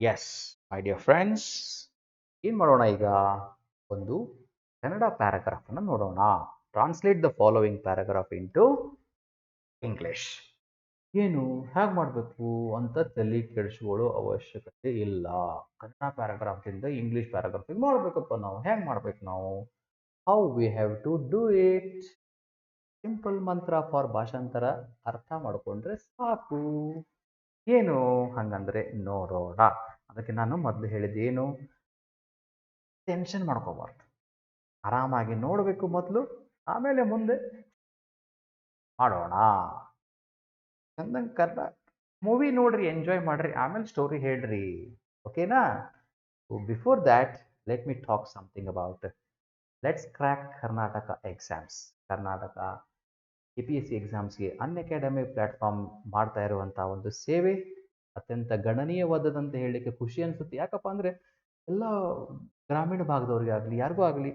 S ಮೈ dear friends, ಏನು ಮಾಡೋಣ ಈಗ? ಒಂದು ಕನ್ನಡ ಪ್ಯಾರಾಗ್ರಾಫನ್ನು ನೋಡೋಣ. Translate the following paragraph into English. ಏನು ಹೇಗೆ ಮಾಡಬೇಕು ಅಂತ ತಲೆ ಕೆಡಿಸ್ಕೊಳ್ಳೋ ಅವಶ್ಯಕತೆ ಇಲ್ಲ. ಕನ್ನಡ ಪ್ಯಾರಾಗ್ರಾಫ್ದಿಂದ ಇಂಗ್ಲಿಷ್ ಪ್ಯಾರಾಗ್ರಾಫಿಗೆ ಮಾಡಬೇಕಪ್ಪ. ನಾವು ಹೇಗೆ ಮಾಡ್ಬೇಕು? ನಾವು how we have to do it. Simple ಮಂತ್ರ ಫಾರ್ ಭಾಷಾಂತರ ಅರ್ಥ ಮಾಡಿಕೊಂಡ್ರೆ ಸಾಕು. ಏನು ಹಂಗಂದ್ರೆ ನೋಡೋಣ. ಅದಕ್ಕೆ ನಾನು ಮೊದಲು ಹೇಳಿದ್ದೇನು, ಟೆನ್ಷನ್ ಮಾಡ್ಕೋಬಾರ್ದು. ಆರಾಮಾಗಿ ನೋಡಬೇಕು ಮೊದಲು, ಆಮೇಲೆ ಮುಂದೆ ಮಾಡೋಣ. ಚಂದಂಗೆ ಕನ್ನಡ ಮೂವಿ ನೋಡ್ರಿ, ಎಂಜಾಯ್ ಮಾಡ್ರಿ, ಆಮೇಲೆ ಸ್ಟೋರಿ ಹೇಳ್ರಿ. ಓಕೆನಾ? Before that let me talk something about let's crack Karnataka exams. Karnataka APSC ಎಕ್ಸಾಮ್ಸ್ಗೆ ಅನ್ಅಕಾಡೆಮಿ ಪ್ಲ್ಯಾಟ್ಫಾರ್ಮ್ ಮಾಡ್ತಾ ಇರುವಂಥ ಒಂದು ಸೇವೆ ಅತ್ಯಂತ ಗಣನೀಯವಾದದಂತ ಹೇಳಲಿಕ್ಕೆ ಖುಷಿ ಅನಿಸುತ್ತೆ. ಯಾಕಪ್ಪ ಅಂದರೆ ಎಲ್ಲ ಗ್ರಾಮೀಣ ಭಾಗದವ್ರಿಗೆ ಆಗಲಿ ಯಾರಿಗೂ ಆಗಲಿ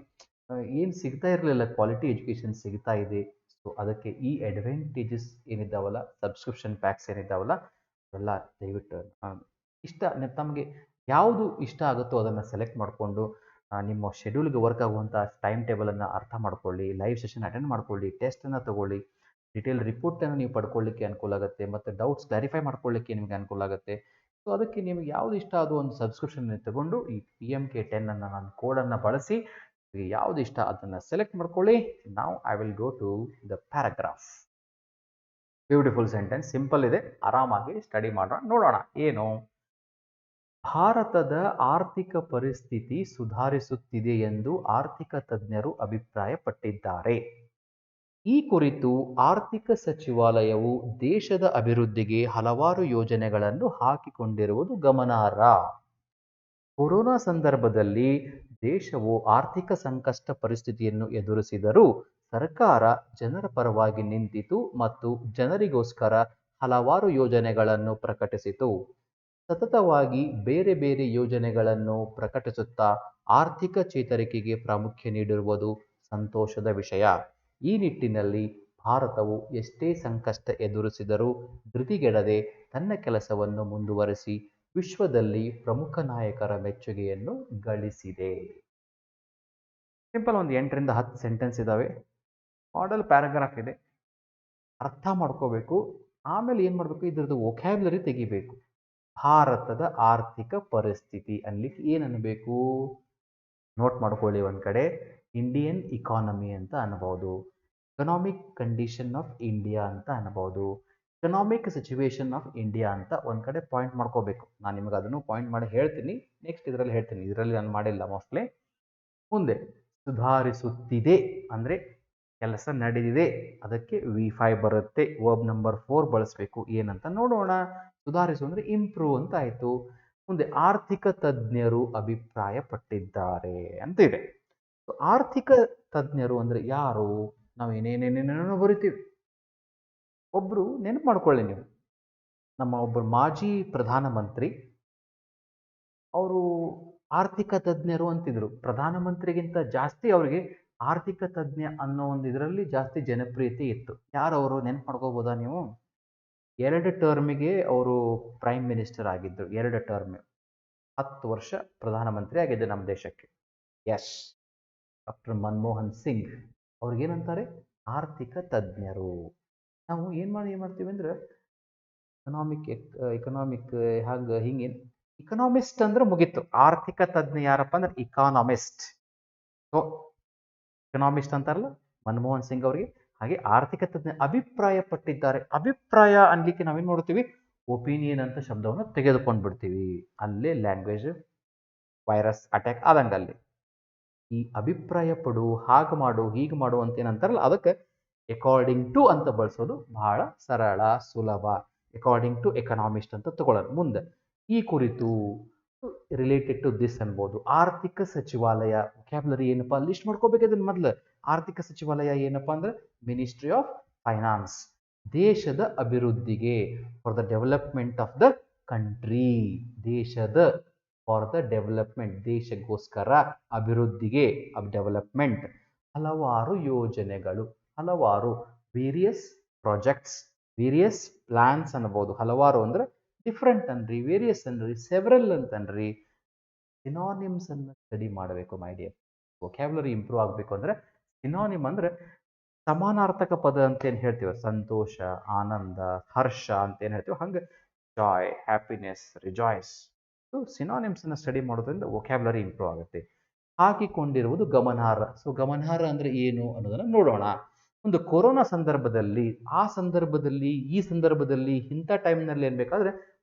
ಏನು ಸಿಗ್ತಾ ಇರಲಿಲ್ಲ, ಕ್ವಾಲಿಟಿ ಎಜುಕೇಷನ್ ಸಿಗ್ತಾ ಇದೆ. ಸೊ ಅದಕ್ಕೆ ಈ ಅಡ್ವಾಂಟೇಜಸ್ ಏನಿದ್ದಾವಲ್ಲ, ಸಬ್ಸ್ಕ್ರಿಪ್ಷನ್ ಪ್ಯಾಕ್ಸ್ ಏನಿದ್ದಾವಲ್ಲ, ಅವೆಲ್ಲ ದಯವಿಟ್ಟು ತಮಗೆ ಯಾವುದು ಇಷ್ಟ ಆಗುತ್ತೋ ಅದನ್ನು ಸೆಲೆಕ್ಟ್ ಮಾಡಿಕೊಂಡು ನಿಮ್ಮ ಶೆಡ್ಯೂಲ್ಗೆ ವರ್ಕ್ ಆಗುವಂಥ ಟೈಮ್ ಟೇಬಲನ್ನು ಅರ್ಥ ಮಾಡ್ಕೊಳ್ಳಿ, ಲೈವ್ ಸೆಷನ್ ಅಟೆಂಡ್ ಮಾಡ್ಕೊಳ್ಳಿ, ಟೆಸ್ಟನ್ನು ತಗೊಳ್ಳಿ, ಡಿಟೇಲ್ ರಿಪೋರ್ಟನ್ನು ನೀವು ಪಡ್ಕೊಳ್ಳಿಕ್ಕೆ ಅನುಕೂಲ ಆಗುತ್ತೆ, ಮತ್ತು ಡೌಟ್ಸ್ ಕ್ಲಾರಿಫೈ ಮಾಡ್ಕೊಳ್ಳಿಕ್ಕೆ ನಿಮಗೆ ಅನುಕೂಲ ಆಗುತ್ತೆ. ಸೊ ಅದಕ್ಕೆ ನಿಮಗೆ ಯಾವುದು ಇಷ್ಟ ಅದು ಒಂದು ಸಬ್ಸ್ಕ್ರಿಪ್ಷನ್ ತಗೊಂಡು ಈ PMK10 ಅನ್ನು ನಾನು ಕೋಡನ್ನು ಬಳಸಿ ಯಾವುದು ಇಷ್ಟ ಅದನ್ನು ಸೆಲೆಕ್ಟ್ ಮಾಡ್ಕೊಳ್ಳಿ. ನಾವು I will go to the paragraph. Beautiful sentence, simple ಇದೆ, ಆರಾಮಾಗಿ ಸ್ಟಡಿ ಮಾಡೋಣ. ನೋಡೋಣ ಏನು. ಭಾರತದ ಆರ್ಥಿಕ ಪರಿಸ್ಥಿತಿ ಸುಧಾರಿಸುತ್ತಿದೆ ಎಂದು ಆರ್ಥಿಕ ತಜ್ಞರು ಅಭಿಪ್ರಾಯಪಟ್ಟಿದ್ದಾರೆ. ಈ ಕುರಿತು ಆರ್ಥಿಕ ಸಚಿವಾಲಯವು ದೇಶದ ಅಭಿವೃದ್ಧಿಗೆ ಹಲವಾರು ಯೋಜನೆಗಳನ್ನು ಹಾಕಿಕೊಂಡಿರುವುದು ಗಮನಾರ್ಹ. ಕೊರೋನಾ ಸಂದರ್ಭದಲ್ಲಿ ದೇಶವು ಆರ್ಥಿಕ ಸಂಕಷ್ಟ ಪರಿಸ್ಥಿತಿಯನ್ನು ಎದುರಿಸಿದರೂ ಸರ್ಕಾರ ಜನರ ಪರವಾಗಿ ನಿಂತಿತು ಮತ್ತು ಜನರಿಗೋಸ್ಕರ ಹಲವಾರು ಯೋಜನೆಗಳನ್ನು ಪ್ರಕಟಿಸಿತು. ಸತತವಾಗಿ ಬೇರೆ ಬೇರೆ ಯೋಜನೆಗಳನ್ನು ಪ್ರಕಟಿಸುತ್ತಾ ಆರ್ಥಿಕ ಚೇತರಿಕೆಗೆ ಪ್ರಾಮುಖ್ಯ ನೀಡಿರುವುದು ಸಂತೋಷದ ವಿಷಯ. ಈ ನಿಟ್ಟಿನಲ್ಲಿ ಭಾರತವು ಎಷ್ಟೇ ಸಂಕಷ್ಟ ಎದುರಿಸಿದರೂ ಧೃತಿಗೆಡದೆ ತನ್ನ ಕೆಲಸವನ್ನು ಮುಂದುವರಿಸಿ ವಿಶ್ವದಲ್ಲಿ ಪ್ರಮುಖ ನಾಯಕರ ಮೆಚ್ಚುಗೆಯನ್ನು ಗಳಿಸಿದೆ. ಸಿಂಪಲ್, ಒಂದು 8ರಿಂದ 10 ಸೆಂಟೆನ್ಸ್ ಇದ್ದಾವೆ. ಮಾಡೆಲ್ ಪ್ಯಾರಾಗ್ರಾಫ್ ಇದೆ, ಅರ್ಥ ಮಾಡ್ಕೋಬೇಕು. ಆಮೇಲೆ ಏನು ಮಾಡಬೇಕು, ಇದ್ರದ್ದು ವೊಕ್ಯಾಬ್ಯುಲರಿ ತೆಗಿಬೇಕು. ಭಾರತದ ಆರ್ಥಿಕ ಪರಿಸ್ಥಿತಿ ಅನ್ಲಿಕ್ಕೆ ಏನು ಅನ್ಬೇಕು? ನೋಟ್ ಮಾಡ್ಕೊಳ್ಳಿ. ಒಂದು ಕಡೆ ಇಂಡಿಯನ್ ಇಕಾನಮಿ ಅಂತ ಅನ್ಬೋದು, ಎಕನಾಮಿಕ್ ಕಂಡೀಷನ್ ಆಫ್ ಇಂಡಿಯಾ ಅಂತ ಅನ್ಬೋದು, ಎಕನಾಮಿಕ್ ಸಿಚುವೇಶನ್ ಆಫ್ ಇಂಡಿಯಾ ಅಂತ ಒಂದು ಕಡೆ ಪಾಯಿಂಟ್ ಮಾಡ್ಕೋಬೇಕು. ನಾನು ನಿಮಗೆ ಅದನ್ನು ಪಾಯಿಂಟ್ ಮಾಡಿ ಹೇಳ್ತೀನಿ, ನೆಕ್ಸ್ಟ್ ಇದರಲ್ಲಿ ಹೇಳ್ತೀನಿ. ಇದರಲ್ಲಿ ನಾನು ಮಾಡಿಲ್ಲ ಮೋಸ್ಟ್ಲಿ. ಮುಂದೆ ಸುಧಾರಿಸುತ್ತಿದೆ ಅಂದರೆ ಕೆಲಸ ನಡೆದಿದೆ, ಅದಕ್ಕೆ V5 ಬರುತ್ತೆ. ವರ್ಬ್ ನಂಬರ್ 4 ಬಳಸಬೇಕು. ಏನಂತ ನೋಡೋಣ. ಸುಧಾರಿಸು ಅಂದರೆ ಇಂಪ್ರೂವ್ ಅಂತ ಆಯಿತು. ಮುಂದೆ ಆರ್ಥಿಕ ತಜ್ಞರು ಅಭಿಪ್ರಾಯಪಟ್ಟಿದ್ದಾರೆ ಅಂತ ಇದೆ. ಆರ್ಥಿಕ ತಜ್ಞರು ಅಂದರೆ ಯಾರು? ನಾವು ಏನೇನೇನೇನೇನೋ ಬರಿತೀವಿ. ಒಬ್ಬರು ನೆನಪು ಮಾಡ್ಕೊಳ್ಳಿ ನೀವು, ನಮ್ಮ ಒಬ್ಬರು ಮಾಜಿ ಪ್ರಧಾನಮಂತ್ರಿ, ಅವರು ಆರ್ಥಿಕ ತಜ್ಞರು ಅಂತಿದ್ರು. ಪ್ರಧಾನಮಂತ್ರಿಗಿಂತ ಜಾಸ್ತಿ ಅವರಿಗೆ ಆರ್ಥಿಕ ತಜ್ಞ ಅನ್ನೋ ಒಂದು ಇದರಲ್ಲಿ ಜಾಸ್ತಿ ಜನಪ್ರಿಯತೆ ಇತ್ತು. ಯಾರವರು ನೆನಪು ಮಾಡ್ಕೋಬೋದಾ ನೀವು? 2 ಟರ್ಮಿಗೆ ಅವರು ಪ್ರೈಮ್ ಮಿನಿಸ್ಟರ್ ಆಗಿದ್ದರು. 2 ಟರ್ಮ್, 10 ವರ್ಷ ಪ್ರಧಾನಮಂತ್ರಿ ಆಗಿದ್ದೆ ನಮ್ಮ ದೇಶಕ್ಕೆ. Yes, doctor Manmohan Singh. ಅವ್ರಿಗೇನಂತಾರೆ? ಆರ್ಥಿಕ ತಜ್ಞರು. ನಾವು ಏನು ಮಾಡ್ತೀವಿ ಅಂದ್ರೆ ಎಕನಾಮಿಕ್ ಹಾಗೆ ಹಿಂಗೆ ಇಕನಾಮಿಸ್ಟ್ ಅಂದ್ರೆ ಮುಗೀತು. ಆರ್ಥಿಕ ತಜ್ಞ ಯಾರಪ್ಪ ಅಂದ್ರೆ ಇಕಾನಮಿಸ್ಟ್. ಸೊ ಎಕನಾಮಿಸ್ಟ್ ಅಂತಾರಲ್ಲ ಮನಮೋಹನ್ ಸಿಂಗ್ ಅವರಿಗೆ. ಹಾಗೆ ಆರ್ಥಿಕ ತಜ್ಞ ಅಭಿಪ್ರಾಯಪಟ್ಟಿದ್ದಾರೆ. ಅಭಿಪ್ರಾಯ ಅನ್ಲಿಕ್ಕೆ ನಾವೇನು ನೋಡ್ತೀವಿ? ಒಪಿನಿಯನ್ ಅಂತ ಶಬ್ದವನ್ನು ತೆಗೆದುಕೊಂಡು ಬಿಡ್ತೀವಿ. ಅಲ್ಲೇ ಲ್ಯಾಂಗ್ವೇಜ್ ವೈರಸ್ ಅಟ್ಯಾಕ್ ಆದಂಗಲ್ಲಿ. ಈ ಅಭಿಪ್ರಾಯ ಪಡು, ಹಾಗೆ ಮಾಡು, ಹೀಗೆ ಮಾಡು ಅಂತ ಏನಂತಾರಲ್ಲ, ಅದಕ್ಕೆ ಅಕಾರ್ಡಿಂಗ್ ಟು ಅಂತ ಬಳಸೋದು ಬಹಳ ಸರಳ, ಸುಲಭ. ಅಕಾರ್ಡಿಂಗ್ ಟು ಎಕನಾಮಿಸ್ಟ್ ಅಂತ ತಗೊಳ್ಳೋಣ. ಮುಂದೆ ಈ ಕುರಿತು ರಿಲೇಟೆಡ್ ಟು ದಿಸ್ ಅನ್ಬೋದು. ಆರ್ಥಿಕ ಸಚಿವಾಲಯ ವೊಕ್ಯಾಬ್ಯುಲರಿ ಏನಪ್ಪಾ ಲಿಸ್ಟ್ ಮಾಡ್ಕೋಬೇಕು. ಇದನ್ನ ಮೊದಲು ಆರ್ಥಿಕ ಸಚಿವಾಲಯ ಏನಪ್ಪಾ ಅಂದ್ರೆ ಮಿನಿಸ್ಟ್ರಿ ಆಫ್ ಫೈನಾನ್ಸ್. ದೇಶದ ಅಭಿವೃದ್ಧಿಗೆ, for the development of the country. ದೇಶದ, ಫಾರ್ ದ ಡೆವಲಪ್ಮೆಂಟ್, ದೇಶಕ್ಕೋಸ್ಕರ, ಅಭಿವೃದ್ಧಿಗೆ, ಡೆವಲಪ್ಮೆಂಟ್. ಹಲವಾರು ಯೋಜನೆಗಳು, ಹಲವಾರು ವೇರಿಯಸ್ ಪ್ರಾಜೆಕ್ಟ್ಸ್, ವೇರಿಯಸ್ ಪ್ಲಾನ್ಸ್ ಅನ್ಬೋದು. ಹಲವಾರು ಅಂದ್ರೆ ಡಿಫ್ರೆಂಟ್ ಅನ್ರಿ, ವೇರಿಯಸ್ ಅನ್ರಿ, ಸೆವೆರಲ್ ಅಂತನ್ರಿ. ಸಿನಾನಿಮ್ಸ್ ಅನ್ನು ಸ್ಟಡಿ ಮಾಡಬೇಕು ಮೈ ಡಿಯರ್. ವೊಕ್ಯಾಬ್ಯುಲರಿ ಇಂಪ್ರೂವ್ ಆಗಬೇಕು ಅಂದ್ರೆ ಸಿನಾನಿಮ್ ಅಂದ್ರೆ ಸಮಾನಾರ್ಥಕ ಪದ ಅಂತ ಏನು ಹೇಳ್ತೀವಿ, ಸಂತೋಷ, ಆನಂದ, ಹರ್ಷ ಅಂತ ಏನು ಹೇಳ್ತೀವಿ, ಹಂಗೆ ಜಾಯ್, ಹ್ಯಾಪಿನೆಸ್, ರಿಜಾಯ್ಸ್. ಸಿನಾನಿಮ್ಸ್ ಅನ್ನ ಸ್ಟಡಿ ಮಾಡೋದ್ರಿಂದ ವೊಕ್ಯಾಬ್ಯುಲರಿ ಇಂಪ್ರೂವ್ ಆಗುತ್ತೆ. ಹಾಕಿಕೊಂಡಿರುವುದು ಗಮನಾರ್ಹ. ಸೊ ಗಮನಾರ್ಹ ಅಂದ್ರೆ ಏನು ಅನ್ನೋದನ್ನ ನೋಡೋಣ. ಒಂದು ಕೊರೋನಾ ಸಂದರ್ಭದಲ್ಲಿ, ಆ ಸಂದರ್ಭದಲ್ಲಿ, ಈ ಸಂದರ್ಭದಲ್ಲಿ, ಇಂಥ ಟೈಮ್ನಲ್ಲಿ ಏನ್ ಬೇಕಾದ್ರೆ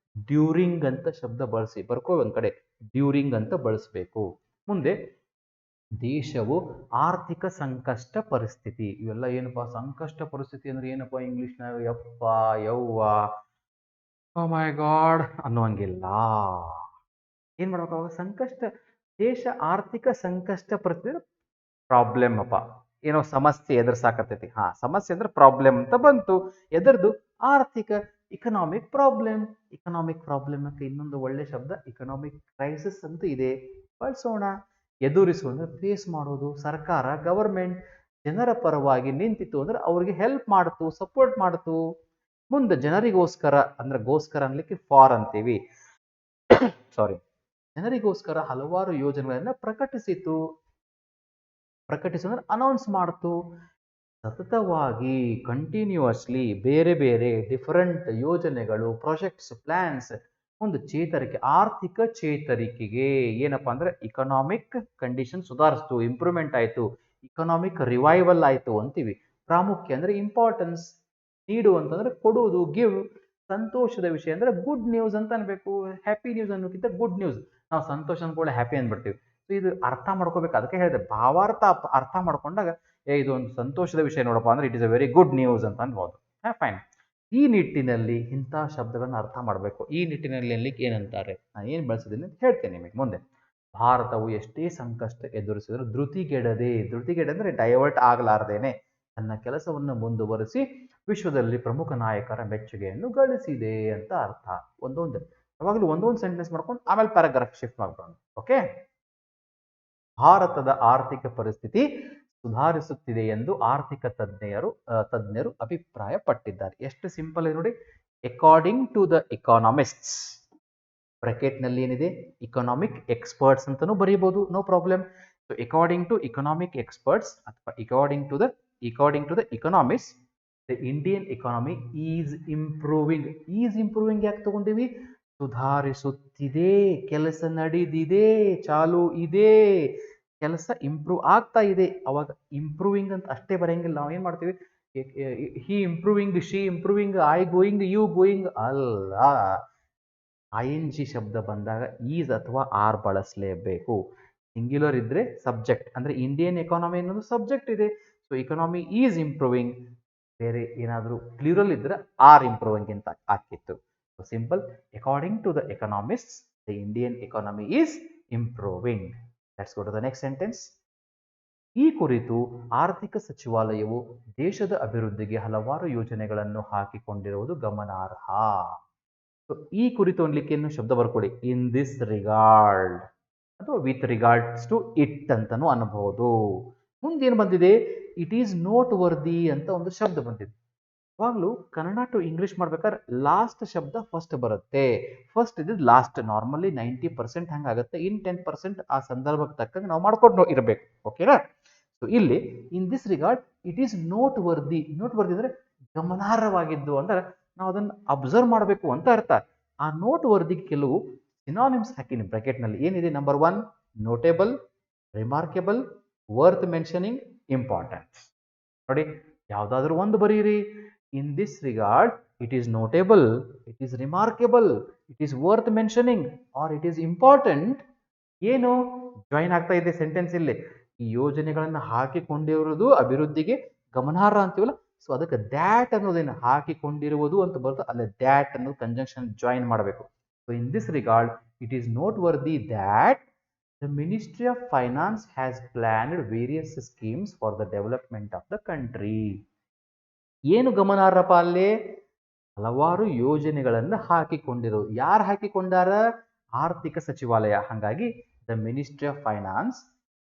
ಡ್ಯೂರಿಂಗ್ ಅಂತ ಶಬ್ದ ಬಳಸಿ ಬರ್ಕೋ ಒಂದ್ ಕಡೆ, ಡ್ಯೂರಿಂಗ್ ಅಂತ ಬಳಸಬೇಕು. ಮುಂದೆ ದೇಶವು ಆರ್ಥಿಕ ಸಂಕಷ್ಟ ಪರಿಸ್ಥಿತಿ. ಇವೆಲ್ಲ ಏನಪ್ಪಾ, ಸಂಕಷ್ಟ ಪರಿಸ್ಥಿತಿ ಅಂದ್ರೆ ಏನಪ್ಪಾ ಇಂಗ್ಲಿಷ್ನಾಗ, ಯಪ್ಪ ಯವ್ವ ಓ ಮೈ ಗಾಡ್ ಅನ್ನುವಂಗಿಲ್ಲ. ಏನ್ ಮಾಡ್ಬೇಕು ಅವಾಗ, ಸಂಕಷ್ಟ, ದೇಶ ಆರ್ಥಿಕ ಸಂಕಷ್ಟ ಪರಿಸ್ಥಿತಿ, ಪ್ರಾಬ್ಲಮ್ ಅಪ್ಪ, ಏನೋ ಸಮಸ್ಯೆ ಎದುರ್ಸಾಕತ್ತೈತಿ. ಹಾ, ಸಮಸ್ಯೆ ಅಂದ್ರೆ ಪ್ರಾಬ್ಲಮ್ ಅಂತ ಬಂತು. ಎದರ್ದು, ಆರ್ಥಿಕ, ಇಕನಾಮಿಕ್ ಪ್ರಾಬ್ಲಮ್. ಇಕನಾಮಿಕ್ ಪ್ರಾಬ್ಲಮ್ ಅಂತ ಇನ್ನೊಂದು ಒಳ್ಳೆ ಶಬ್ದ ಇಕನಾಮಿಕ್ ಕ್ರೈಸಿಸ್ ಅಂತ ಇದೆ, ಬಳಸೋಣ. ಎದುರಿಸು ಅಂದ್ರೆ ಫೇಸ್ ಮಾಡೋದು. ಸರ್ಕಾರ, ಗವರ್ಮೆಂಟ್ ಜನರ ಪರವಾಗಿ ನಿಂತಿತ್ತು ಅಂದ್ರೆ ಅವ್ರಿಗೆ ಹೆಲ್ಪ್ ಮಾಡ್ತು, ಸಪೋರ್ಟ್ ಮಾಡ್ತು. ಮುಂದೆ ಜನರಿಗೋಸ್ಕರ ಅಂದ್ರೆ ಗೋಸ್ಕರ ಅನ್ಲಿಕ್ಕೆ ಫಾರ್ ಅಂತೀವಿ, ಸಾರಿ, ಜನರಿಗೋಸ್ಕರ ಹಲವಾರು ಯೋಜನೆಗಳನ್ನ ಪ್ರಕಟಿಸಿತು. ಪ್ರಕಟಿಸಿದ್ರೆ ಅನೌನ್ಸ್ ಮಾಡ್ತು. ಸತತವಾಗಿ, ಕಂಟಿನ್ಯೂಸ್ಲಿ ಬೇರೆ ಬೇರೆ ಡಿಫರೆಂಟ್ ಯೋಜನೆಗಳು, ಪ್ರಾಜೆಕ್ಟ್ಸ್, ಪ್ಲಾನ್ಸ್, ಒಂದು ಚೇತರಿಕೆ, ಆರ್ಥಿಕ ಚೇತರಿಕೆಗೆ ಏನಪ್ಪಾ ಅಂದ್ರೆ ಇಕನಾಮಿಕ್ ಕಂಡೀಷನ್ ಸುಧಾರಿಸ್ತು, ಇಂಪ್ರೂವ್ಮೆಂಟ್ ಆಯ್ತು, ಇಕನಾಮಿಕ್ ರಿವೈವಲ್ ಆಯ್ತು ಅಂತೀವಿ. ಪ್ರಾಮುಖ್ಯ ಅಂದ್ರೆ ಇಂಪಾರ್ಟೆನ್ಸ್, ನೀಡು ಅಂತಂದ್ರೆ ಕೊಡುವುದು, ಗಿವ್. ಸಂತೋಷದ ವಿಷಯ ಅಂದ್ರೆ ಗುಡ್ ನ್ಯೂಸ್ ಅಂತ ಅನ್ಬೇಕು, ಹ್ಯಾಪಿ ನ್ಯೂಸ್ ಅನ್ನೋಕ್ಕಿಂತ ಗುಡ್ ನ್ಯೂಸ್. ನಾವು ಸಂತೋಷ ಅನ್ಕೊಳ್ಳೆ ಹ್ಯಾಪಿ ಅಂದ್ಬಿಡ್ತೀವಿ. ಇದು ಅರ್ಥ ಮಾಡ್ಕೋಬೇಕು, ಅದಕ್ಕೆ ಹೇಳಿದೆ ಭಾವಾರ್ಥ ಅರ್ಥ ಮಾಡ್ಕೊಂಡಾಗ ಇದು ಒಂದು ಸಂತೋಷದ ವಿಷಯ ನೋಡಪ್ಪ ಅಂದ್ರೆ it is a very good news ಅಂತ ಅನ್ಬೋದು. ಫೈನ್. ಈ ನಿಟ್ಟಿನಲ್ಲಿ ಇಂಥ ಶಬ್ದಗಳನ್ನ ಅರ್ಥ ಮಾಡಬೇಕು. ಈ ನಿಟ್ಟಿನಲ್ಲಿ ಅನ್ಲಿಕ್ಕೆ ಏನಂತಾರೆ, ನಾನು ಏನು ಬಳಸಿದ್ದೀನಿ ಅಂತ ಹೇಳ್ತೇನೆ ನಿಮಗೆ ಮುಂದೆ. ಭಾರತವು ಎಷ್ಟೇ ಸಂಕಷ್ಟ ಎದುರಿಸಿದ್ರು ಧೃತಿಗೆಡದೆ ಅಂದ್ರೆ ಡೈವರ್ಟ್ ಆಗಲಾರ್ದೇನೆ ತನ್ನ ಕೆಲಸವನ್ನು ಮುಂದುವರಿಸಿ ವಿಶ್ವದಲ್ಲಿ ಪ್ರಮುಖ ನಾಯಕರ ಮೆಚ್ಚುಗೆಯನ್ನು ಗಳಿಸಿದೆ ಅಂತ ಅರ್ಥ. ಒಂದೊಂದು ಯಾವಾಗಲೂ ಒಂದೊಂದು ಸೆಂಟೆನ್ಸ್ ಮಾಡ್ಕೊಂಡು ಆಮೇಲೆ ಪ್ಯಾರಾಗ್ರಾಫ್ ಶಿಫ್ಟ್ ಮಾಡ್ಕೊಂಡು. ಓಕೆ, ಭಾರತದ ಆರ್ಥಿಕ ಪರಿಸ್ಥಿತಿ ಸುಧಾರಿಸುತ್ತಿದೆ ಎಂದು ಆರ್ಥಿಕ ತಜ್ಞರು ಅಭಿಪ್ರಾಯಪಟ್ಟಿದ್ದಾರೆ. ಎಷ್ಟು ಸಿಂಪಲ್ ಇದೆ ನೋಡಿ. According to the economists, bracket ನಲ್ಲಿ ಏನಿದೆ, ಇಕನಾಮಿಕ್ ಎಕ್ಸ್ಪರ್ಟ್ಸ್ ಅಂತಾನೂ ಬರೀಬಹುದು, no problem. So according to economic experts ಅಥವಾ according to the economics, the Indian economy is improving. ಯಾಕೆ ತಗೊಂಡಿವಿ, ಸುಧಾರಿಸುತ್ತಿದೆ, ಕೆಲಸ ನಡೆದಿದೆ, ಚಾಲು ಇದೆ, ಕೆಲಸ ಇಂಪ್ರೂವ್ ಆಗ್ತಾ ಇದೆ. ಅವಾಗ ಇಂಪ್ರೂವಿಂಗ್ ಅಂತ ಅಷ್ಟೇ ಬರೆಯಂಗಿಲ್ಲ. ನಾವು ಏನ್ ಮಾಡ್ತೀವಿ, he improving, she improving, I going, you going ಅಲ್ಲ. ING ಶಬ್ದ ಬಂದಾಗ ಈಸ್ ಅಥವಾ ಆರ್ ಬಳಸಲೇಬೇಕು. ಸಿಂಗ್ಯುಲರ್ ಇದ್ರೆ ಸಬ್ಜೆಕ್ಟ್, ಅಂದ್ರೆ ಇಂಡಿಯನ್ ಎಕಾನಮಿ ಅನ್ನೋದು ಸಬ್ಜೆಕ್ಟ್ ಇದೆ. So economy is improving. ಬೇರೆ ಏನಾದರೂ ಪ್ಲೂರಲ್ ಇದ್ರೆ ಆರ್ ಇಂಪ್ರೂವಿಂಗ್ ಅಂತ ಆಗ್ತಿತ್ತು. So simple, according to the economists the Indian economy is improving. Let's go to the next sentence. ಈ ಕುರಿತು ಆರ್ಥಿಕ ಸಚಿವಾಲಯವು ದೇಶದ ಅಭಿವೃದ್ಧಿಗೆ ಹಲವಾರು ಯೋಜನೆಗಳನ್ನು ಹಾಕಿಕೊಂಡಿರುವುದು ಗಮನಾರ್ಹ. ಈ ಕುರಿತು ಅನ್ಲಿಕ್ಕೆ ಏನು ಶಬ್ದ ಬರ್ಕೊಳ್ಳಿ, ಇನ್ ದಿಸ್ ರಿಗಾರ್ಡ್ ಅಥವಾ ವಿತ್ ರಿಗಾರ್ಡ್ಸ್ ಟು ಇಟ್ ಅಂತಾನು ಅನ್ಬಹುದು. ಮುಂದೇನು ಬಂದಿದೆ, ಇಟ್ ಈಸ್ ನೋಟ್ ವರ್ದಿ ಅಂತ ಒಂದು ಶಬ್ದ ಬಂದಿದೆ. ಯಾವಾಗಲೂ ಕನ್ನಡ ಟು ಇಂಗ್ಲಿಷ್ ಮಾಡ್ಬೇಕಾದ್ರೆ ಲಾಸ್ಟ್ ಶಬ್ದ ಫಸ್ಟ್ ಬರುತ್ತೆ, ಫಸ್ಟ್ ಇದು ಲಾಸ್ಟ್. ನಾರ್ಮಲಿ 90% ಹಂಗಾಗುತ್ತೆ, ಇನ್ 10% ಆ ಸಂದರ್ಭಕ್ಕೆ ತಕ್ಕಂಗೆ ನಾವು ಮಾಡ್ಕೊಂಡು ಇರಬೇಕು. ಓಕೆನಾ. ಸೊ ಇಲ್ಲಿ ಇನ್ this regard it is note worthy. Note worthy ಅಂದ್ರೆ ಗಮನಾರ್ಹವಾಗಿದ್ದು ಅಂದ್ರೆ ನಾವು ಅದನ್ನು ಅಬ್ಸರ್ವ್ ಮಾಡಬೇಕು ಅಂತ ಅರ್ಥ. ಆ ನೋಟ್ ವರ್ದಿಗೆ ಕೆಲವು ಸಿನಾನಿಮ್ಸ್ ಹಾಕಿನಿ ಬ್ರಾಕೆಟ್ ನಲ್ಲಿ. ಏನಿದೆ, number 1 notable, remarkable, worth mentioning, important. ನೋಡಿ, ಯಾವ್ದಾದ್ರು ಒಂದು ಬರೀರಿ. In this regard it is notable, it is remarkable, it is worth mentioning or it is important. ಏನು ಜಾಯಿನ್ ಆಗ್ತಾ ಇದೆ ಸೆಂಟೆನ್ಸ್ ಇಲ್ಲಿ, ಈ ಯೋಜನೆಗಳನ್ನ ಹಾಕಿಕೊಂಡಿರುವುದು ಅಭಿವೃದ್ಧಿಗೆ ಗಮನಾರ್ಹ ಅಂತೀವಲ್ಲ. ಸೊ ಅದಕ್ಕೆ ದ್ಯಾಟ್ ಅನ್ನೋದೇನು ಹಾಕಿಕೊಂಡಿರುವುದು ಅಂತ ಬರುತ್ತೆ, ಅಲ್ಲೇ ದ್ಯಾಟ್ ಅನ್ನೋದು ಕಂಜಂಕ್ಷನ್ ಜಾಯಿನ್ ಮಾಡಬೇಕು. So in this regard it is note worthy that the ministry of finance has planned various schemes for the development of the country. ಏನು ಗಮನಾರ್ಹಪ ಅಲ್ಲಿ, ಹಲವಾರು ಯೋಜನೆಗಳನ್ನು ಹಾಕಿಕೊಂಡಿರೋದು. ಯಾರು ಹಾಕಿಕೊಂಡಾರ, ಆರ್ಥಿಕ ಸಚಿವಾಲಯ. ಹಾಗಾಗಿ the ministry of finance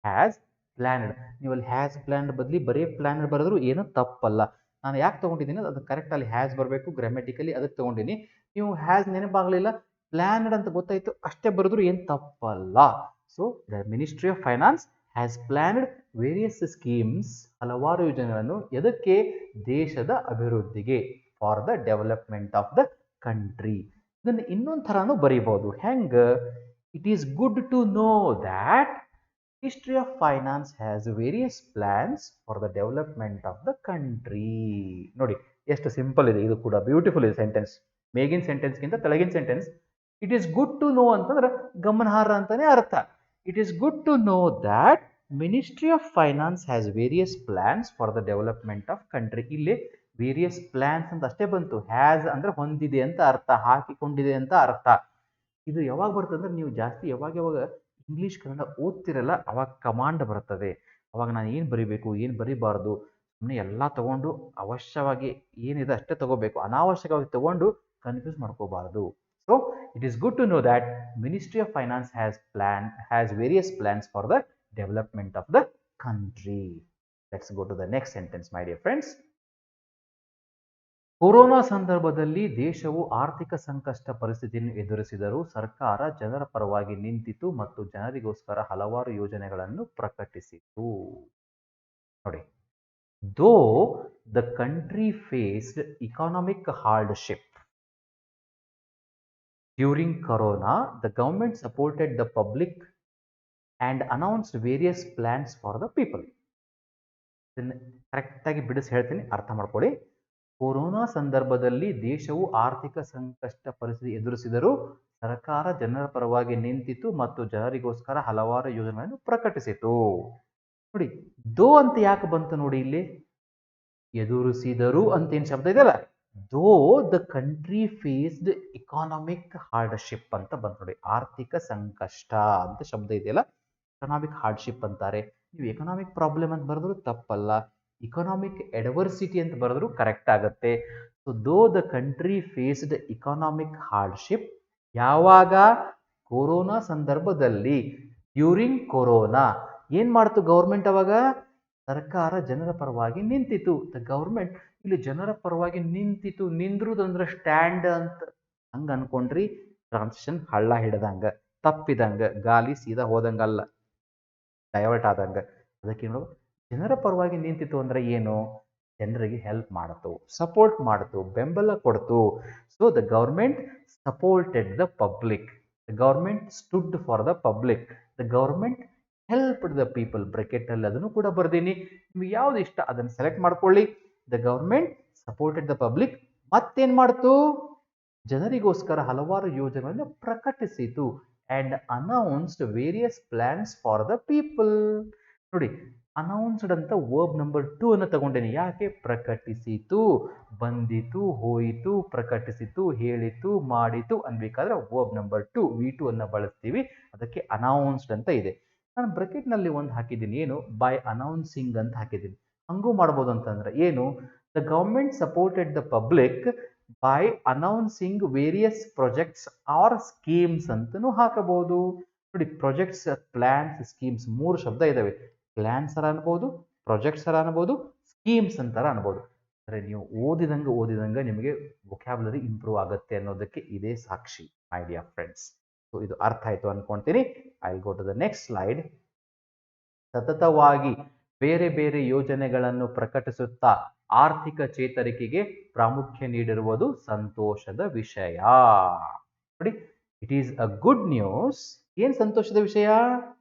has planned. ನೀವು ಅಲ್ಲಿ ಹ್ಯಾಸ್ ಪ್ಲಾನ್ಡ್ ಬದಲಿ ಬರೀ ಪ್ಲಾನ್ಡ್ ಬರೆದ್ರು ಏನು ತಪ್ಪಲ್ಲ. ನಾನು ಯಾಕೆ ತೊಗೊಂಡಿದ್ದೀನಿ ಅದು ಕರೆಕ್ಟ್ ಅಲ್ಲಿ ಹ್ಯಾಸ್ ಬರಬೇಕು ಗ್ರಾಮೆಟಿಕಲಿ ಅದಕ್ಕೆ ತೊಗೊಂಡಿನಿ. ನೀವು ಹ್ಯಾಸ್ ನೆನಪಾಗಲಿಲ್ಲ ಪ್ಲಾನ್ಡ್ ಅಂತ ಗೊತ್ತಾಯ್ತು ಅಷ್ಟೇ ಬರೆದ್ರು ಏನು ತಪ್ಪಲ್ಲ. So the ministry of finance has planned various schemes ಹಲವಾರು ಯೋಜನೆಗಳನ್ನು ಎದಕ್ಕೆ ದೇಶದ ಅಭಿವೃದ್ಧಿಗೆ for the development of the country. ಇದನ್ನು ಇನ್ನೊಂದು ಥರನೂ ಬರೀಬಹುದು ಹೆಂಗ it is good to know that History of Finance has various plans for the development of the country. ನೋಡಿ ಎಷ್ಟು ಸಿಂಪಲ್ ಇದೆ ಇದು ಕೂಡ ಬ್ಯೂಟಿಫುಲ್ ಇದೆ ಸೆಂಟೆನ್ಸ್. ಮೇಗಿನ ಸೆಂಟೆನ್ಸ್ಗಿಂತ ಕೆಳಗಿನ sentence it is good to know ಅಂತಂದ್ರೆ ಗಮನಾರ್ಹ ಅಂತಾನೆ ಅರ್ಥ. It is good to know that ministry of finance has various plans for the development of country. ಇಲ್ಲಿ ವೇರಿಯಸ್ ಪ್ಲಾನ್ಸ್ ಅಂತ ಅಷ್ಟೇ ಬಂತು. ಹ್ಯಾಸ್ ಅಂದ್ರೆ ಹೊಂದಿದೆ ಅಂತ ಅರ್ಥ, ಹಾಕಿಕೊಂಡಿದೆ ಅಂತ ಅರ್ಥ. ಇದು ಯಾವಾಗ ಬರ್ತದೆ ಅಂದ್ರೆ ನೀವು ಜಾಸ್ತಿ ಯಾವಾಗ ಇಂಗ್ಲೀಷ್ ಕನ್ನಡ ಓದ್ತಿರಲ್ಲ ಅವಾಗ ಕಮಾಂಡ್ ಬರ್ತದೆ. ಅವಾಗ ನಾನು ಏನು ಬರಿಬೇಕು ಏನು ಬರಿಬಾರ್ದು ಸುಮ್ಮನೆ ಎಲ್ಲ ತಗೊಂಡು ಅವಶ್ಯವಾಗಿ ಏನಿದೆ ಅಷ್ಟೇ ತಗೋಬೇಕು, ಅನಾವಶ್ಯಕವಾಗಿ ತಗೊಂಡು ಕನ್ಫ್ಯೂಸ್ ಮಾಡ್ಕೋಬಾರ್ದು. So it is good to know that ministry of finance has various plans for the development of the country. Let's go to the next sentence my dear friends. Corona ಸಂದರ್ಭದಲ್ಲಿ ದೇಶವು ಆರ್ಥಿಕ ಸಂಕಷ್ಟ ಪರಿಸ್ಥಿತಿಯನ್ನು ಎದುರಿಸಿದರೂ ಸರ್ಕಾರ ಜನರ ಪರವಾಗಿ ನಿಂತಿತು ಮತ್ತು ಜನರಿಗೋಸ್ಕರ ಹಲವಾರು ಯೋಜನೆಗಳನ್ನು ಪ್ರಕಟಿಸಿತು. ನೋಡಿ, though the country faced economic hardship during corona the government supported the public and announced various plans for the people. ಇದನ್ನು ಕರೆಕ್ಟಾಗಿ ಬಿಡಿಸಿ ಹೇಳ್ತೀನಿ, ಅರ್ಥ ಮಾಡ್ಕೊಳ್ಳಿ. ಕೊರೋನಾ ಸಂದರ್ಭದಲ್ಲಿ ದೇಶವು ಆರ್ಥಿಕ ಸಂಕಷ್ಟ ಪರಿಸ್ಥಿತಿ ಎದುರಿಸಿದರೂ ಸರ್ಕಾರ ಜನರ ಪರವಾಗಿ ನಿಂತಿತು ಮತ್ತು ಜನರಿಗೋಸ್ಕರ ಹಲವಾರು ಯೋಜನೆಗಳನ್ನು ಪ್ರಕಟಿಸಿತು. ನೋಡಿ, ದೋ ಅಂತ ಯಾಕೆ ಬಂತು ನೋಡಿ ಇಲ್ಲಿ, ಎದುರಿಸಿದರು ಅಂತ ಏನು ಶಬ್ದ ಇದೆಯಲ್ಲ, though the country faced economic hardship ಅಂತ ಬಂತು ನೋಡಿ. ಆರ್ಥಿಕ ಸಂಕಷ್ಟ ಅಂತ ಶಬ್ದ ಇದೆಯಲ್ಲ, ಎಕನಾಮಿಕ್ ಹಾರ್ಡ್ಶಿಪ್ ಅಂತಾರೆ. ನೀವು ಎಕನಾಮಿಕ್ ಪ್ರಾಬ್ಲಮ್ ಅಂತ ಬರೆದ್ರು ತಪ್ಪಲ್ಲ, ಇಕನಾಮಿಕ್ ಎಡವರ್ಸಿಟಿ ಅಂತ ಬರೆದ್ರು ಕರೆಕ್ಟ್ ಆಗುತ್ತೆ. So though the country faced economic hardship, ಯಾವಾಗ ಕೊರೋನಾ ಸಂದರ್ಭದಲ್ಲಿ, ಡ್ಯೂರಿಂಗ್ ಕೊರೋನಾ ಏನ್ ಮಾಡ್ತು ಗೌರ್ಮೆಂಟ್, ಅವಾಗ ಸರ್ಕಾರ ಜನರ ಪರವಾಗಿ ನಿಂತಿತು. ದ ಗೌರ್ಮೆಂಟ್ ಇಲ್ಲಿ ಜನರ ಪರವಾಗಿ ನಿಂತಿತು, ನಿಂದ್ರುದಂದ್ರೆ ಸ್ಟ್ಯಾಂಡ್ ಅಂತ ಹಂಗ ಅನ್ಕೊಂಡ್ರಿ, ಟ್ರಾನ್ಸಿಷನ್ ಹಳ್ಳ ಹಿಡ್ದಂಗ ತಪ್ಪಿದಂಗ, ಗಾಲಿ ಸೀದಾ ಹೋದಂಗಲ್ಲ, ಡೈವರ್ಟ್ ಆದಂಗ. ಅದಕ್ಕೆ ಜನರ ಪರವಾಗಿ ನಿಂತಿತು ಅಂದ್ರೆ ಏನು, ಜನರಿಗೆ ಹೆಲ್ಪ್ ಮಾಡ್ತು, ಸಪೋರ್ಟ್ ಮಾಡ್ತು, ಬೆಂಬಲ ಕೊಡ್ತು. So the government supported the public, the government stood for the public, the government helped the people. Bracket ಅಲ್ಲಿ ಅದನ್ನು ಕೂಡ ಬರ್ದೀನಿ, ನಿಮ್ಗೆ ಯಾವ್ದು ಇಷ್ಟ ಅದನ್ನು ಸೆಲೆಕ್ಟ್ ಮಾಡ್ಕೊಳ್ಳಿ. The government supported the public, ಮತ್ತೇನ್ ಮಾಡ್ತು, ಜನರಿಗೋಸ್ಕರ ಹಲವಾರು ಯೋಜನೆಗಳನ್ನು ಪ್ರಕಟಿಸಿತು. And announced various plans for the people. ನೋಡಿ, ಅನೌನ್ಸ್ಡ್ ಅಂತ ವರ್ಬ್ ನಂಬರ್ 2 ಅನ್ನು ತಗೊಂಡೇನೆ. ಯಾಕೆ, ಪ್ರಕಟಿಸಿತು, ಬಂದಿತು, ಹೋಯಿತು, ಪ್ರಕಟಿಸಿತು, ಹೇಳಿತು, ಮಾಡಿತು ಅನ್ಬೇಕಾದ್ರೆ ವರ್ಬ್ ನಂಬರ್ 2 V2 ಅನ್ನು ಬಳಸ್ತೀವಿ. ಅದಕ್ಕೆ ಅನೌನ್ಸ್ಡ್ ಅಂತ ಇದೆ. ನಾನು ಬ್ರಾಕೆಟ್ ನಲ್ಲಿ ಒಂದು ಹಾಕಿದ್ದೀನಿ, ಏನು, ಬೈ ಅನೌನ್ಸಿಂಗ್ ಅಂತ ಹಾಕಿದ್ದೀನಿ. ಹಂಗೂ ಮಾಡ್ಬೋದು ಅಂತಂದ್ರೆ ಏನು, the government supported the public by announcing various projects or schemes ಅಂತನೂ ಹಾಕಬಹುದು. ನೋಡಿ, ಪ್ರಾಜೆಕ್ಟ್ಸ್, ಪ್ಲಾನ್ಸ್, ಸ್ಕೀಮ್ಸ್ 3 ಶಬ್ದ ಇದಾವೆ. ಪ್ಲಾನ್ಸ್ ಅರ ಅನ್ಬೋದು, ಪ್ರಾಜೆಕ್ಟ್ಸ್ ಅರ ಅನ್ಬೋದು, ಸ್ಕೀಮ್ಸ್ ಅಂತಾರ ಅನ್ಬೋದು. ಅಂದರೆ ನೀವು ಓದಿದಂಗೆ ನಿಮಗೆ ವೊಕ್ಯಾಬುಲರಿ ಇಂಪ್ರೂವ್ ಆಗುತ್ತೆ ಅನ್ನೋದಕ್ಕೆ ಇದೇ ಸಾಕ್ಷಿ ಮೈ ಡಿಯರ್ ಫ್ರೆಂಡ್ಸ್. ಸೊ ಇದು ಅರ್ಥ ಆಯ್ತು ಅನ್ಕೊಂತೀನಿ. I go to the next slide. ಸತತವಾಗಿ ಬೇರೆ ಬೇರೆ ಯೋಜನೆಗಳನ್ನು ಪ್ರಕಟಿಸುತ್ತಾ ಆರ್ಥಿಕ ಚೇತರಿಕೆಗೆ ಪ್ರಾಮುಖ್ಯ ನೀಡಿರುವುದು ಸಂತೋಷದ ವಿಷಯ. ನೋಡಿ, it is a good news. ಏನ್ ಸಂತೋಷದ ವಿಷಯ,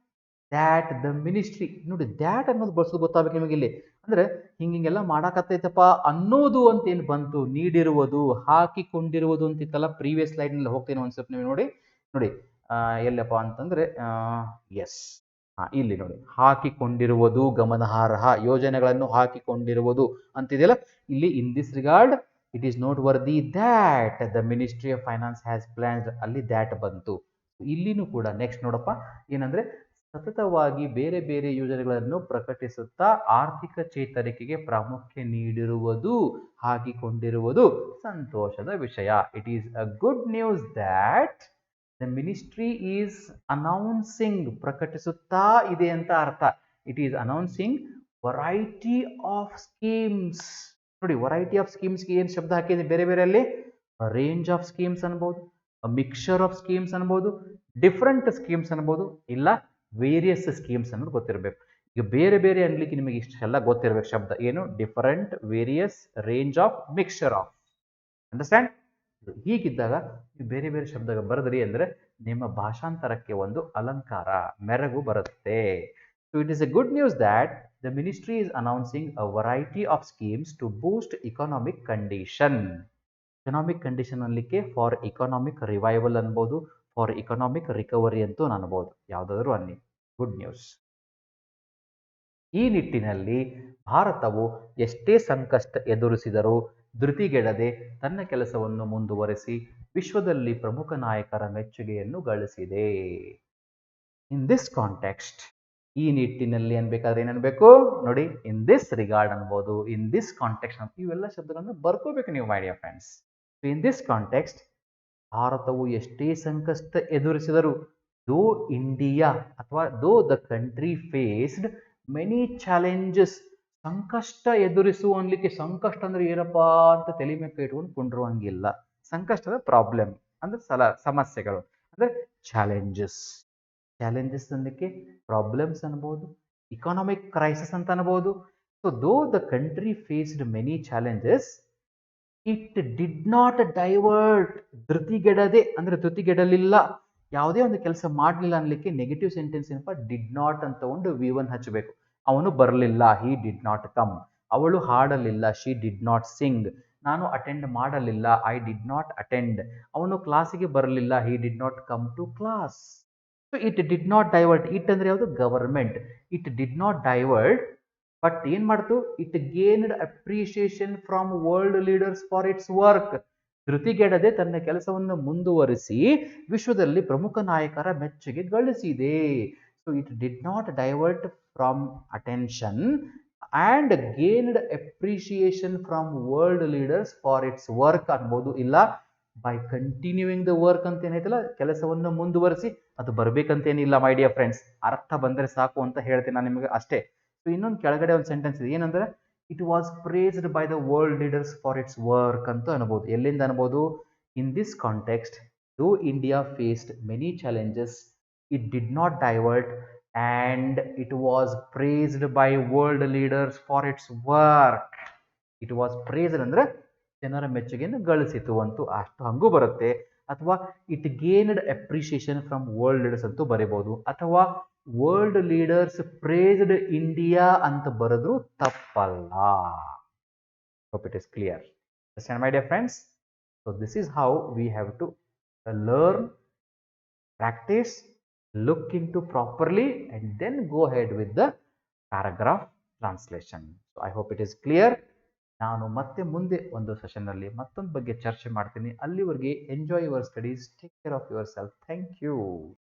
ದ್ಯಾಟ್ ದ ಮಿನಿಸ್ಟ್ರಿ. ನೋಡಿ, ದ್ಯಾಟ್ ಅನ್ನೋದು ಬಳಸೋದು ಗೊತ್ತಾಗಬೇಕು ನಿಮಗೆ ಇಲ್ಲಿ. ಅಂದ್ರೆ ಹಿಂಗೆಲ್ಲ ಮಾಡಾಕತ್ತೈತಪ್ಪ ಅನ್ನೋದು ಅಂತ ಏನು ಬಂತು, ನೀಡಿರುವುದು, ಹಾಕಿಕೊಂಡಿರುವುದು ಅಂತಿತ್ತಲ್ಲ ಪ್ರೀವಿಯಸ್ ಸ್ಲೈಡ್ ನಲ್ಲಿ. ಹೋಗ್ತೇನೆ ಒಂದ್ ಸ್ವಲ್ಪ ನೀವು ನೋಡಿ. ನೋಡಿ ಎಲ್ಲಪ್ಪ ಅಂತಂದ್ರೆ ಎಸ್, ಇಲ್ಲಿ ನೋಡಿ, ಹಾಕಿಕೊಂಡಿರುವುದು ಗಮನಾರ್ಹ, ಯೋಜನೆಗಳನ್ನು ಹಾಕಿಕೊಂಡಿರುವುದು ಅಂತಿದೆಯಲ್ಲ ಇಲ್ಲಿ. ಇನ್ this regard it is note worthy that the ministry of finance has planned, ಅಲ್ಲಿ ದ್ಯಾಟ್ ಬಂತು. ಇಲ್ಲಿನೂ ಕೂಡ ನೆಕ್ಸ್ಟ್ ನೋಡಪ್ಪ, ಏನಂದ್ರೆ ಸತತವಾಗಿ ಬೇರೆ ಬೇರೆ ಯೋಜನೆಗಳನ್ನು ಪ್ರಕಟಿಸುತ್ತಾ ಆರ್ಥಿಕ ಚೇತರಿಕೆಗೆ ಪ್ರಾಮುಖ್ಯ ನೀಡಿರುವುದು, ಹಾಕಿಕೊಂಡಿರುವುದು ಸಂತೋಷದ ವಿಷಯ. It is a good news that the ministry is announcing, ಪ್ರಕಟಿಸುತ್ತಾ ಇದೆ ಅಂತ ಅರ್ಥ. It is announcing variety of schemes ನೋಡಿ ವೆರೈಟಿ ಆಫ್ ಸ್ಕೀಮ್ಸ್ಗೆ ಏನು ಶಬ್ದ ಹಾಕಿದೆ ಬೇರೆ ಬೇರೆ ಅಲ್ಲಿ ರೇಂಜ್ ಆಫ್ ಸ್ಕೀಮ್ಸ್ ಅನ್ಬೋದು, ಮಿಕ್ಸ್ಚರ್ ಆಫ್ ಸ್ಕೀಮ್ಸ್ ಅನ್ಬೋದು, ಡಿಫ್ರೆಂಟ್ ಸ್ಕೀಮ್ಸ್ ಅನ್ಬೋದು, ಇಲ್ಲ ವೇರಿಯಸ್ ಸ್ಕೀಮ್ಸ್ ಅನ್ನೋದು ಗೊತ್ತಿರಬೇಕು. ಈಗ ಬೇರೆ ಬೇರೆ ಅನ್ಲಿಕ್ಕೆ ನಿಮಗೆ ಇಷ್ಟೆಲ್ಲ ಗೊತ್ತಿರಬೇಕು ಶಬ್ದ ಏನು different, various, range of, mixture of. Understand? ಹೀಗಿದ್ದಾಗ ನೀವು ಬೇರೆ ಬೇರೆ ಶಬ್ದ ಬರೆದ್ರಿ ಅಂದ್ರೆ ನಿಮ್ಮ ಭಾಷಾಂತರಕ್ಕೆ ಒಂದು ಅಲಂಕಾರ ಮೆರಗು ಬರುತ್ತೆ. So it is a good news that the ministry is announcing a variety of schemes to boost economic condition. Economic condition ಅನ್ಲಿಕ್ಕೆ ಫಾರ್ ಇಕಾನಾಮಿಕ್ ರಿವೈವಲ್ ಅನ್ಬೋದು, ಫಾರ್ ಇಕಾನಾಮಿಕ್ ರಿಕವರಿ ಅಂತೂ ಅನ್ಬೋದು, ಯಾವುದಾದ್ರೂ ಅನ್ನಿ. Good news. ಈ ನಿಟ್ಟಿನಲ್ಲಿ ಭಾರತವು ಎಷ್ಟೇ ಸಂಕಷ್ಟ ಎದುರಿಸಿದರೂ ಧೃತಿಗೆಡದೆ ತನ್ನ ಕೆಲಸವನ್ನು ಮುಂದುವರೆಸಿ ವಿಶ್ವದಲ್ಲಿ ಪ್ರಮುಖ ನಾಯಕರ ಮೆಚ್ಚುಗೆಯನ್ನು ಗಳಿಸಿದೆ. ಇನ್ ದಿಸ್ ಕಾಂಟೆಕ್ಸ್ಟ್, ಈ ನಿಟ್ಟಿನಲ್ಲಿ ಅನ್ಬೇಕಾದ್ರೆ ಏನನ್ಬೇಕು ನೋಡಿ, ಇನ್ ದಿಸ್ ರಿಗಾರ್ಡ್ ಅನ್ಬೋದು, ಇನ್ ದಿಸ್ ಕಾಂಟೆಕ್ಸ್ಟ್ ಅಂತ ಇವೆಲ್ಲ ಶಬ್ದಗಳನ್ನು ಬರ್ಕೋಬೇಕು ನೀವು ಮೈ dear friends. In this context ಭಾರತವು ಎಷ್ಟೇ ಸಂಕಷ್ಟ ಎದುರಿಸಿದರೂ ದೋ ಇಂಡಿಯಾ ಅಥವಾ ದೋ the country faced many challenges. ಸಂಕಷ್ಟ ಎದುರಿಸು ಅನ್ಲಿಕ್ಕೆ ಸಂಕಷ್ಟ ಅಂದ್ರೆ ಏನಪ್ಪಾ ಅಂತ ತಲೆ ಮೇಲೆ ಇಟ್ಕೊಂಡು ಕುಂಡ್ರುವಂಗಿಲ್ಲ. ಸಂಕಷ್ಟದ ಪ್ರಾಬ್ಲಮ್ ಅಂದ್ರೆ ಸಮಸ್ಯೆಗಳು ಅಂದ್ರೆ ಚಾಲೆಂಜಸ್. ಚಾಲೆಂಜಸ್ ಅನ್ಲಿಕ್ಕೆ ಪ್ರಾಬ್ಲಮ್ಸ್ ಅನ್ಬೋದು, ಇಕಾನಾಮಿಕ್ ಕ್ರೈಸಿಸ್ ಅಂತ ಅನ್ಬೋದು. So though the country faced many challenges it did not divert. ಧೃತಿಗೆಡದೆ ಅಂದ್ರೆ ಧೃತಿಗೆಡಲಿಲ್ಲ, ಯಾವುದೇ ಒಂದು ಕೆಲಸ ಮಾಡಲಿಲ್ಲ ಅನ್ಲಿಕ್ಕೆ ನೆಗೆಟಿವ್ ಸೆಂಟೆನ್ಸ್ ಏನಪ್ಪ ಡಿಡ್ ನಾಟ್ ಅಂತ ತಗೊಂಡು V1 ಹಚ್ಚಬೇಕು. ಅವನು ಬರಲಿಲ್ಲ, ಹಿ ಡಿಡ್ ನಾಟ್ ಕಮ್. ಅವಳು ಹಾಡಲಿಲ್ಲ, ಶಿ ಡಿಡ್ ನಾಟ್ ಸಿಂಗ್. ನಾನು ಅಟೆಂಡ್ ಮಾಡಲಿಲ್ಲ, ಐ ಡಿಡ್ ನಾಟ್ ಅಟೆಂಡ್. ಅವನು ಕ್ಲಾಸಿಗೆ ಬರಲಿಲ್ಲ, he did not come to class. So it did not divert. It ಅಂದ್ರೆ ಯಾವುದು government. It did not divert but ಏನ್ ಮಾಡ್ತು, it gained appreciation from world leaders for its work. ಧೃತಿಗೆಡದೆ ತನ್ನ ಕೆಲಸವನ್ನು ಮುಂದುವರಿಸಿ ವಿಶ್ವದಲ್ಲಿ ಪ್ರಮುಖ ನಾಯಕರ ಮೆಚ್ಚುಗೆ ಗಳಿಸಿದೆ. So it did not divert from attention and gained appreciation from world leaders for its work ಅನ್ಬೋದು. ಇಲ್ಲ ಬೈ ಕಂಟಿನ್ಯೂಯಿಂಗ್ ದ ವರ್ಕ್ ಅಂತ ಏನೈತಲ್ಲ, ಕೆಲಸವನ್ನು ಮುಂದುವರಿಸಿ, ಅದು ಬರ್ಬೇಕಂತೇನಿಲ್ಲ ಮೈ ಡಿಯರ್ ಫ್ರೆಂಡ್ಸ್. ಅರ್ಥ ಬಂದರೆ ಸಾಕು ಅಂತ ಹೇಳ್ತೀನಿ ನಾನು ನಿಮಗೆ ಅಷ್ಟೇ. ಸೊ ಇನ್ನೊಂದು ಕೆಳಗಡೆ ಒಂದು ಸೆಂಟೆನ್ಸ್ ಇದೆ, ಏನಂದ್ರೆ it was praised by the world leaders for its work ಅಂತ ಅನ್ಬೋದು. ಎಲ್ಲಿಂದ ಅನ್ಬೋದು, ಇನ್ ದಿಸ್ ಕಾಂಟೆಕ್ಸ್ಟ್ ದೋ India faced many challenges it did not divert and it was praised by world leaders for its work. It was praised ಅಂದ್ರೆ ಜನರ ಮೆಚ್ಚುಗೆಯನ್ನು ಗಳಿಸಿತು ಅಂತೂ ಅಷ್ಟು ಹಂಗೂ ಬರುತ್ತೆ. ಅಥವಾ it gained appreciation from world leaders ಅಂತೂ ಬರೀಬಹುದು. ಅಥವಾ ವರ್ಲ್ಡ್ ಲೀಡರ್ಸ್ ಪ್ರೇಸ್ಡ್ ಇಂಡಿಯಾ ಅಂತ ಬರೆದ್ರು ತಪ್ಪಲ್ಲ. Hope it is clear. Understand my dear friends? So this is how we have to learn, practice, look into properly and then go ahead with the paragraph translation. So I hope it is clear. ನಾನು ಮತ್ತೆ ಮುಂದೆ ಒಂದು session ಅಲ್ಲಿ ಮತ್ತೊಂದು ಬಗ್ಗೆ ಚರ್ಚೆ ಮಾಡ್ತೀನಿ. ಅಲ್ಲಿವರೆಗೆ enjoy your studies, take care of yourself. Thank you.